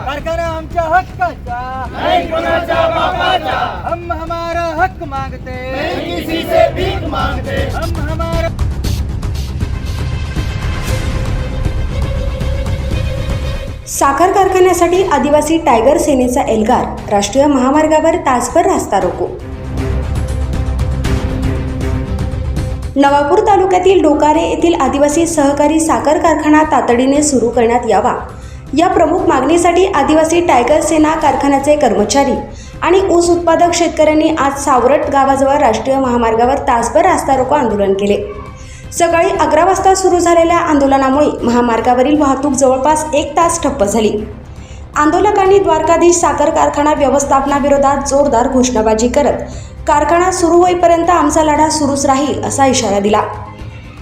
कारखाना आमच्या हक्काचा, नहीं कोणाच्या बापाचा, हम हमारा हक मांगते, नहीं किसी से भीख मांगते। हम हमारा साखर कारखान्यासाठी आदिवासी टायगर सेनेचा एल्गार, राष्ट्रीय महामार्गावर तासभर रास्ता रोको। नवापूर तालुक्यातील डोकारे येथील आदिवासी सहकारी साखर कारखाना तातडीने सुरू करण्यात यावा या प्रमुख मागणीसाठी आदिवासी टायगर सेना कारखान्याचे कर्मचारी आणि ऊस उत्पादक शेतकऱ्यांनी आज सावरट गावाजवळ राष्ट्रीय महामार्गावर तासभर रास्ता रोको आंदोलन केले। सकाळी 11 वाजता सुरू झालेल्या आंदोलनामुळे महामार्गावरील वाहतूक जवळपास 1 तास ठप्प झाली। आंदोलकांनी द्वारकाधीश साखर कारखाना व्यवस्थापनाविरोधात जोरदार घोषणाबाजी करत कारखाना सुरू होईपर्यंत आमचा लढा सुरूच राहील असा इशारा दिला।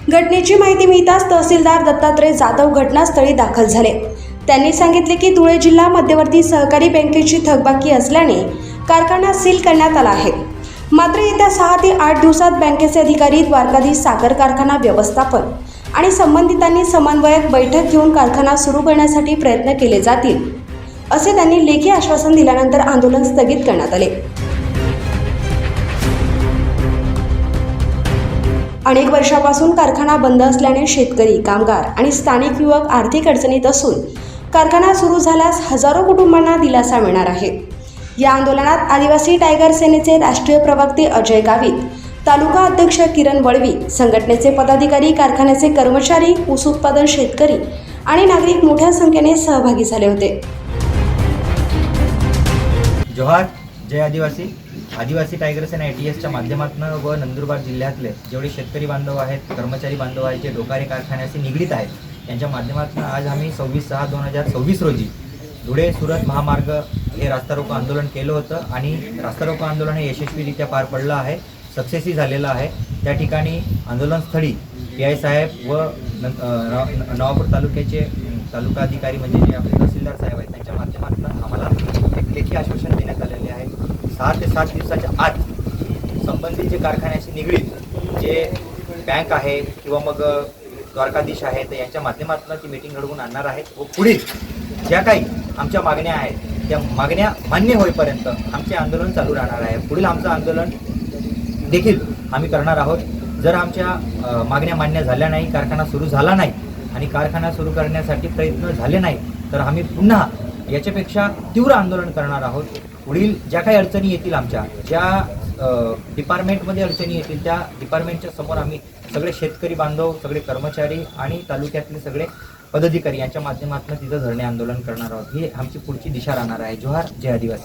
घटनेची माहिती मिळताच तहसीलदार दत्तात्रय जाधव घटनास्थळी दाखल झाले। त्यांनी सांगितले की धुळे जिल्हा मध्यवर्ती सहकारी बँकेची थकबाकी असल्याने कारखाना सील करण्यात आला आहे। मात्र येत्या 6 ते 8 दिवसात बँकेचे अधिकारी, द्वारकाधीश साखर कारखाना व्यवस्थापन आणि संबंधितांनी समन्वयक बैठक घेऊन कारखाना सुरू करण्यासाठी प्रयत्न केले जातील असे त्यांनी लेखी आश्वासन दिल्यानंतर आंदोलन स्थगित करण्यात आले। अनेक वर्षापासून कारखाना बंद असल्याने शेतकरी, कामगार आणि स्थानिक युवक आर्थिक अडचणीत असून कारखाना सुरू झाल्यास हजारो कुटुंबांना दिलासा मिळणार आहे। या आंदोलनात आदिवासी टायगर सेनेचे राष्ट्रीय प्रवक्ते अजय गावित, तालुका अध्यक्ष किरण वळवी, संघटनेचे पदाधिकारी, कारखान्याचे कर्मचारी, ऊस उत्पादन शेतकरी आणि नागरिक मोठ्या संख्येने सहभागी झाले होते। जोहार, जय आदिवासी। आदिवासी टायगर सेना ATSच्या माध्यमातून व नंदुरबार जिल्ह्यातले जेवढे शेतकरी बांधव आहेत, कर्मचारी बांधव आहेत, जे डोकारे कारखान्याशी निगडीत आहेत, त्यांच्या माध्यमातून आज आम्ही 26/6/2024 रोजी धुळे सुरत महामार्ग हे रास्ता रोको आंदोलन केलं होतं आणि रास्ता रोको आंदोलन हे यशस्वीरित्या पार पडलं आहे, सक्सेसही झालेलं आहे। त्या ठिकाणी आंदोलनस्थळी PI साहेब व नवापूर तालुक्याचे तालुका अधिकारी म्हणजे जे आपले तहसीलदार साहेब आहेत, त्यांच्या माध्यमातून आम्हाला एक लेखी आश्वासन देण्यात आलेले आहे। 6 ते 7 दिवसाच्या आत संबंधित जे कारखान्याशी निगडीत जे बँक आहे किंवा मग द्वारकाधीश आहे, तर यांच्या माध्यमातून ती मीटिंग घडवून आणणार आहेत व पुढील ज्या काही आमच्या मागण्या आहेत त्या मागण्या मान्य होईपर्यंत आमचे आंदोलन चालू राहणार आहे। पुढील आमचं आंदोलन देखील आम्ही करणार आहोत। जर आमच्या मागण्या मान्य झाल्या नाही, कारखाना सुरू झाला नाही आणि कारखाना सुरू करण्यासाठी प्रयत्न झाले नाही, तर आम्ही पुन्हा याच्यापेक्षा तीव्र आंदोलन करणार आहोत। पुढील ज्या काही अडचणी येतील, आमच्या ज्या डिपार्टमेंटमध्ये अडचणी येतील, त्या डिपार्टमेंटच्या समोर आम्ही सगळे शेतकरी बांधव, सगळे कर्मचारी आणि तालुक्यातले सगळे पदाधिकारी यांच्या माध्यमातून तिथं धरणे आंदोलन करणार आहोत। ही आमची पुढची दिशा राहणार आहे। जोहार, जय आदिवासी।